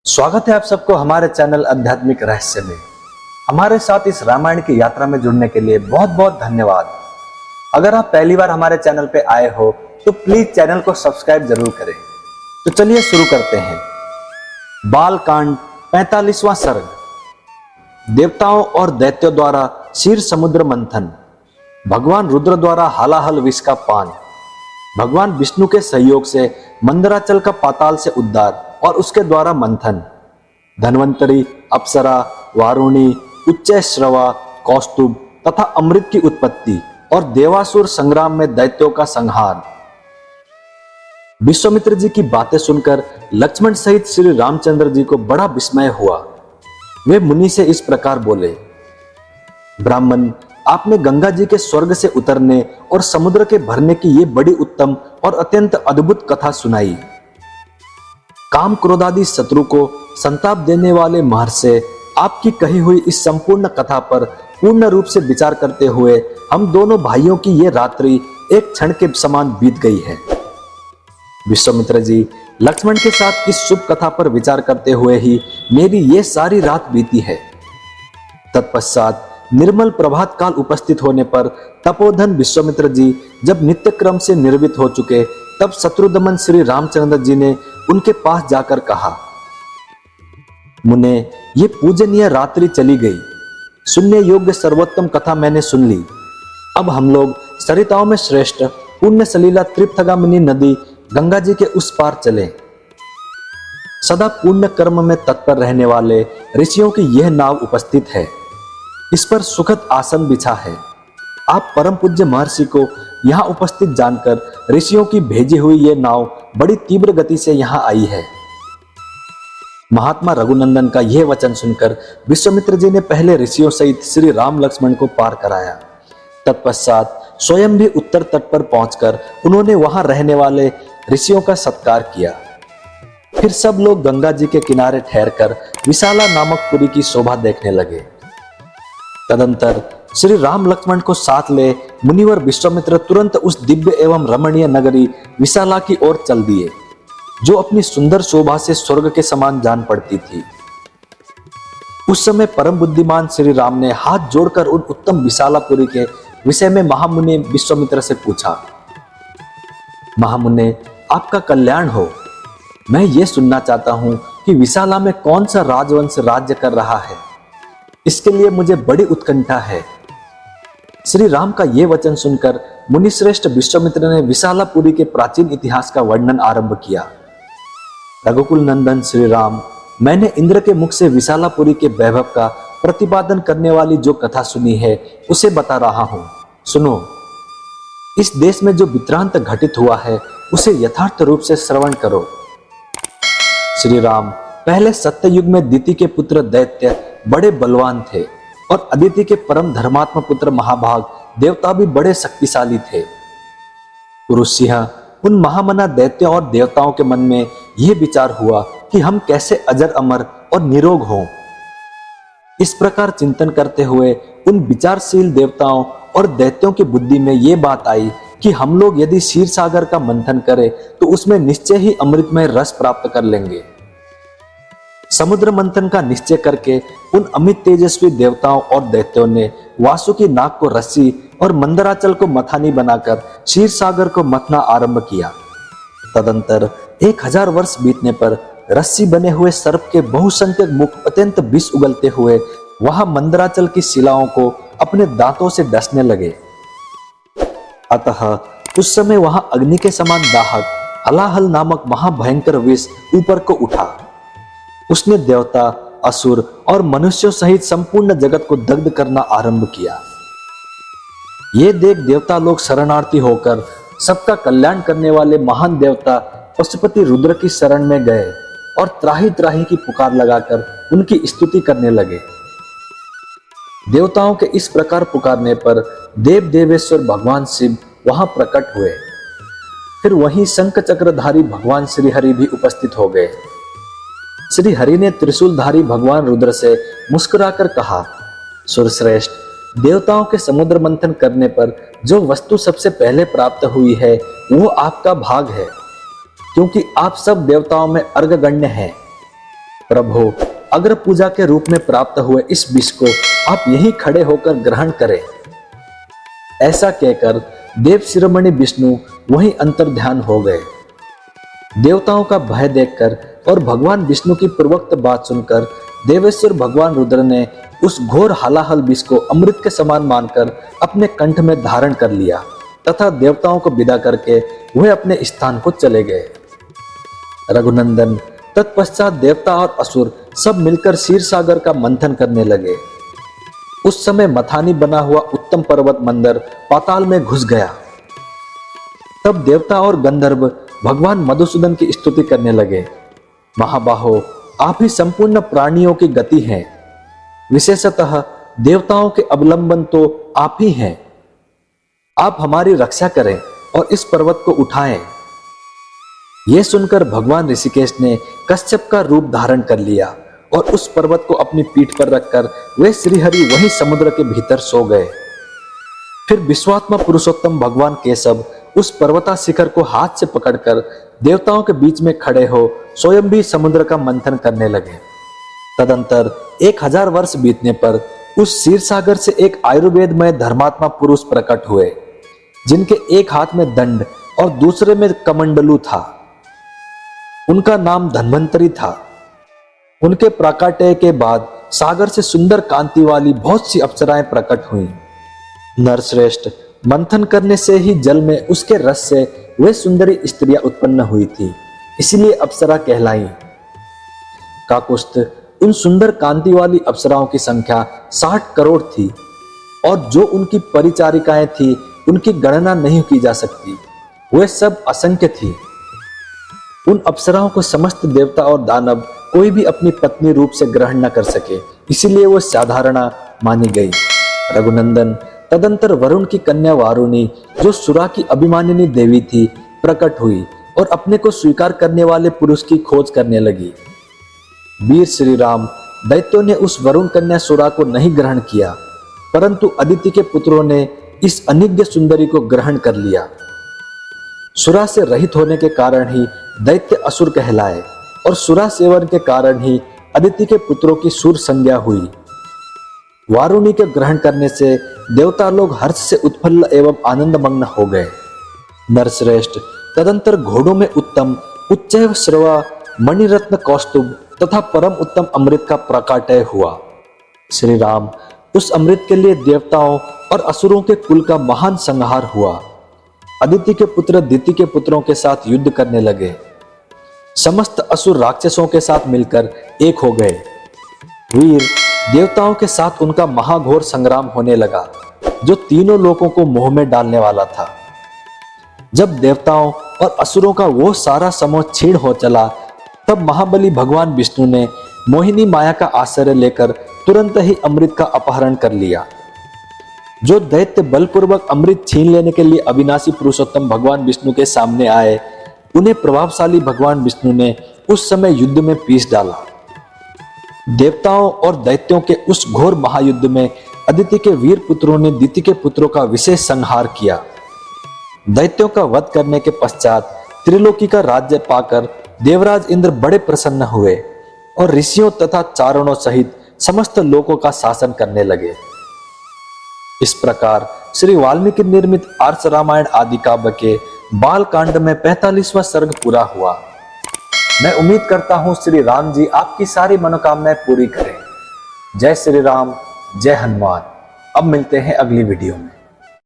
स्वागत है आप सबको हमारे चैनल आध्यात्मिक रहस्य में। हमारे साथ इस रामायण की यात्रा में जुड़ने के लिए बहुत बहुत धन्यवाद। अगर आप पहली बार हमारे चैनल पे आए हो तो प्लीज चैनल को सब्सक्राइब जरूर करें। तो चलिए शुरू करते हैं। बालकांड 45वां सर्ग। देवताओं और दैत्यों द्वारा क्षीर समुद्र मंथन। भगवान रुद्र द्वारा हालाहल विष का पान। भगवान विष्णु के सहयोग से मंदराचल का पाताल से उद्धार और उसके द्वारा मंथन। धन्वंतरी, अप्सरा, वारुणी, उच्चैश्रवा, कौस्तुभ तथा अमृत की उत्पत्ति और देवासुर संग्राम में दैत्यों का संहार। विश्वामित्र जी की बातें सुनकर लक्ष्मण सहित श्री रामचंद्र जी को बड़ा विस्मय हुआ। वे मुनि से इस प्रकार बोले, ब्राह्मण, आपने गंगा जी के स्वर्ग से उतरने और समुद्र के भरने की ये बड़ी उत्तम और अत्यंत अद्भुत कथा सुनाई। काम क्रोधादि शत्रु को संताप देने वाले महर्षि, आपकी कही हुई इस संपूर्ण कथा पर पूर्ण रूप से विचार करते हुए हम दोनों भाइयों की ये रात्रि एक क्षण के समान बीत गई है। विश्वामित्र जी, लक्ष्मण के साथ इस शुभ कथा पर विचार करते हुए ही मेरी ये सारी रात बीती है। तत्पश्चात निर्मल प्रभात काल उपस्थित होने पर तपोधन विश्वामित्र जी जब नित्य क्रम से निर्वित हो चुके, तब शत्रुदमन श्री रामचंद्र जी ने उनके पास जाकर कहा, मुने, ये पूजनीय रात्रि चली गई। सुनने योग्य सर्वोत्तम कथा मैंने सुन ली। अब हम लोग सरिताओं में श्रेष्ठ पुण्य सलीला त्रिपथगामिनी नदी गंगा जी के उस पार चले। सदा पुण्य कर्म में तत्पर रहने वाले ऋषियों की यह नाव उपस्थित है। इस पर सुखद आसन बिछा है। आप परम पूज्य महर्षि को यहाँ उपस्थित जानकर ऋषियों की भेजी हुई यह नाव बड़ी तीव्र गति से यहाँ आई है। महात्मा रघुनंदन का यह वचन सुनकर विश्वामित्र जी ने पहले ऋषियों सहित श्री राम लक्ष्मण को पार कराया। तत्पश्चात स्वयं भी उत्तर तट पर पहुंचकर उन्होंने वहां रहने वाले ऋषियों का सत्कार किया। फिर सब लोग गंगा जी के किनारे ठहरकर विशाला नामक पुरी की शोभा देखने लगे। तदंतर श्री राम लक्ष्मण को साथ ले मुनिवर विश्वामित्र तुरंत उस दिव्य एवं रमणीय नगरी विशाला की ओर चल दिए, जो अपनी सुंदर शोभा से स्वर्ग के समान जान पड़ती थी। उस समय परम बुद्धिमान श्री राम ने हाथ जोड़कर उन उत्तम विशालापुरी के विषय में महामुनि विश्वामित्र से पूछा, महामुने, आपका कल्याण हो। मैं ये सुनना चाहता हूं कि विशाला में कौन सा राजवंश राज्य कर रहा है। इसके लिए मुझे बड़ी उत्कंठा है। श्री राम का यह वचन सुनकर मुनिश्रेष्ठ विश्वामित्र ने विशालापुरी के प्राचीन इतिहास का वर्णन आरंभ किया। रघुकुल नंदन श्री राम, मैंने इंद्र के मुख से विशालापुरी के वैभव का प्रतिपादन करने वाली जो कथा सुनी है उसे बता रहा हूं। सुनो। इस देश में जो वित्रांत घटित हुआ है उसे यथार्थ रूप से श्रवण करो। श्री राम, पहले सत्ययुग में दिति के पुत्र दैत्य बड़े बलवान थे और अदिति के परम धर्मात्मा पुत्र महाभाग देवता भी बड़े शक्तिशाली थे। पुरुष सिंह, उन महामना दैत्यों और देवताओं के मन में यह विचार हुआ कि हम कैसे अजर अमर और निरोग हों। इस प्रकार चिंतन करते हुए उन विचारशील देवताओं और दैत्यों की बुद्धि में यह बात आई कि हम लोग यदि क्षीर सागर का मंथन करें तो उसमें निश्चय ही अमृतमय रस प्राप्त कर लेंगे। समुद्र मंथन का निश्चय करके उन अमित तेजस्वी देवताओं और दैत्यों ने वासुकी नाग को रस्सी और मंदराचल को मथानी बनाकर क्षीर सागर को मथना आरंभ किया। तदंतर 1000 वर्ष बीतने पर रस्सी बने हुए सर्प के बहुसंख्यक मुख अत्यंत विष उगलते हुए वहां मंदराचल की शिलाओं को अपने दांतों से डसने लगे। अतः उस समय वहां अग्नि के समान दाहक हलाहल नामक महाभयंकर विष ऊपर को उठा। उसने देवता, असुर और मनुष्यों सहित संपूर्ण जगत को दग्ध करना आरंभ किया। ये देख देवता लोग शरणार्थी होकर सबका कल्याण करने वाले महान देवता पशुपति रुद्र की शरण में गए और त्राही त्राही की पुकार लगाकर उनकी स्तुति करने लगे। देवताओं के इस प्रकार पुकारने पर देव देवेश्वर भगवान शिव वहां प्रकट हुए। फिर वहीं शंख चक्रधारी भगवान श्री हरि भी उपस्थित हो गए। श्री हरि ने त्रिशूलधारी भगवान रुद्र से मुस्कुराकर कहा, सुरश्रेष्ठ, देवताओं के समुद्र मंथन करने पर जो वस्तु सबसे पहले प्राप्त हुई है वो आपका भाग है, क्योंकि आप सब देवताओं में अर्घगण्य हैं। प्रभु, अग्र पूजा के रूप में प्राप्त हुए इस विष को आप यहीं खड़े होकर ग्रहण करें। ऐसा कहकर देव शिरोमणि विष्णु वहीं अंतर्ध्यान हो गए। देवताओं का भय देखकर और भगवान विष्णु की पूर्वोक्त बात सुनकर देवेश्वर भगवान रुद्र ने उस घोर हलाहल विष को अमृत के समान मानकर अपने कंठ में धारण कर लिया तथा देवताओं को विदा करके वह अपने स्थान को चले गए। रघुनंदन तत्पश्चात देवता और असुर सब मिलकर क्षीर सागर का मंथन करने लगे। उस समय मथानी बना हुआ उत्तम पर्वत मंदर पाताल में घुस गया। तब देवता और गंधर्व भगवान मधुसूदन की स्तुति करने लगे। महाबाहो, आप ही संपूर्ण प्राणियों की गति हैं, विशेषतः देवताओं के अवलंबन तो आप ही हैं। आप हमारी रक्षा करें और इस पर्वत को उठाएं। यह सुनकर भगवान ऋषिकेश ने कश्यप का रूप धारण कर लिया और उस पर्वत को अपनी पीठ पर रखकर वे श्रीहरि वहीं समुद्र के भीतर सो गए। फिर विश्वात्मा पुरुषोत्तम भगवान केशव उस पर्वता शिखर को हाथ से पकड़कर देवताओं के बीच में खड़े हो स्वयं भी समुद्र का मंथन करने लगे। तदंतर 1000 वर्ष बीतने पर उस क्षीर सागर से एक आयुर्वेदमय धर्मात्मा पुरुष प्रकट हुए, जिनके एक हाथ में दंड और दूसरे में कमंडलू था। उनका नाम धन्वंतरी था। उनके प्राकट्य के बाद सागर से सुंदर कांति वाली बहुत सी अप्सराएं प्रकट हुईं। नरश्रेष्ठ, मंथन करने से ही जल में उसके रस से वे सुंदरी स्त्रियां उत्पन्न हुई थी, इसलिए अप्सरा कहलाई। काकुस्थ, उन सुंदर कांति वाली अप्सराओं की संख्या 60 करोड़ थी और जो उनकी परिचारिकाएं थी उनकी गणना नहीं की जा सकती। वे सब असंख्य थी। उन अप्सराओं को समस्त देवता और दानव कोई भी अपनी पत्नी रूप से ग्रहण न कर सके, इसलिए वो साधारणा मानी गई। रघुनंदन, तदंतर वरुण की कन्या वारुणी, जो सुरा की अभिमानिनी देवी थी, प्रकट हुई और अपने को स्वीकार करने वाले पुरुष की खोज करने लगी। वीर श्री राम, दैत्यों ने उस वरुण कन्या सुरा को नहीं ग्रहण किया, परंतु अदिति के पुत्रों ने इस अनिज्ञ सुंदरी को ग्रहण कर लिया। सुरा से रहित होने के कारण ही दैत्य असुर कहलाए और सुरा सेवन के कारण ही अदिति के पुत्रों की सुर संज्ञा हुई। वारुणी के ग्रहण करने से देवता लोग हर्ष से उत्फुल्ल एवं आनंदमग्न हो गए। नरश्रेष्ठ, तदंतर घोड़ों में उत्तम उच्चैव श्रवा मणिरत्न कौस्तुभ तथा परम उत्तम अमृत का प्राकट्य हुआ। श्री राम, उस अमृत के लिए देवताओं और असुरों के कुल का महान संहार हुआ। अदिति के पुत्र दिति के पुत्रों के साथ युद्ध करने लगे। समस्त असुर राक्षसों के साथ मिलकर एक हो गए। वीर देवताओं के साथ उनका महाघोर संग्राम होने लगा, जो तीनों लोगों को मोह में डालने वाला था। जब देवताओं और असुरों का वो सारा समूह छीण हो चला, तब महाबली भगवान विष्णु ने मोहिनी माया का आश्रय लेकर तुरंत ही अमृत का अपहरण कर लिया। जो दैत्य बलपूर्वक अमृत छीन लेने के लिए अविनाशी पुरुषोत्तम भगवान विष्णु के सामने आए, उन्हें प्रभावशाली भगवान विष्णु ने उस समय युद्ध में पीस डाला। देवताओं और दैत्यों के उस घोर महायुद्ध में अदिति के वीर पुत्रों ने दिति के पुत्रों का विशेष संहार किया। दैत्यों का वध करने के पश्चात त्रिलोकी का राज्य पाकर देवराज इंद्र बड़े प्रसन्न हुए और ऋषियों तथा चारणों सहित समस्त लोकों का शासन करने लगे। इस प्रकार श्री वाल्मीकि निर्मित आर्ष रामायण आदि काव्य के बाल कांड में 45वां सर्ग पूरा हुआ। मैं उम्मीद करता हूं श्री राम जी आपकी सारी मनोकामनाएं पूरी करें। जय श्री राम, जय हनुमान। अब मिलते हैं अगली वीडियो में।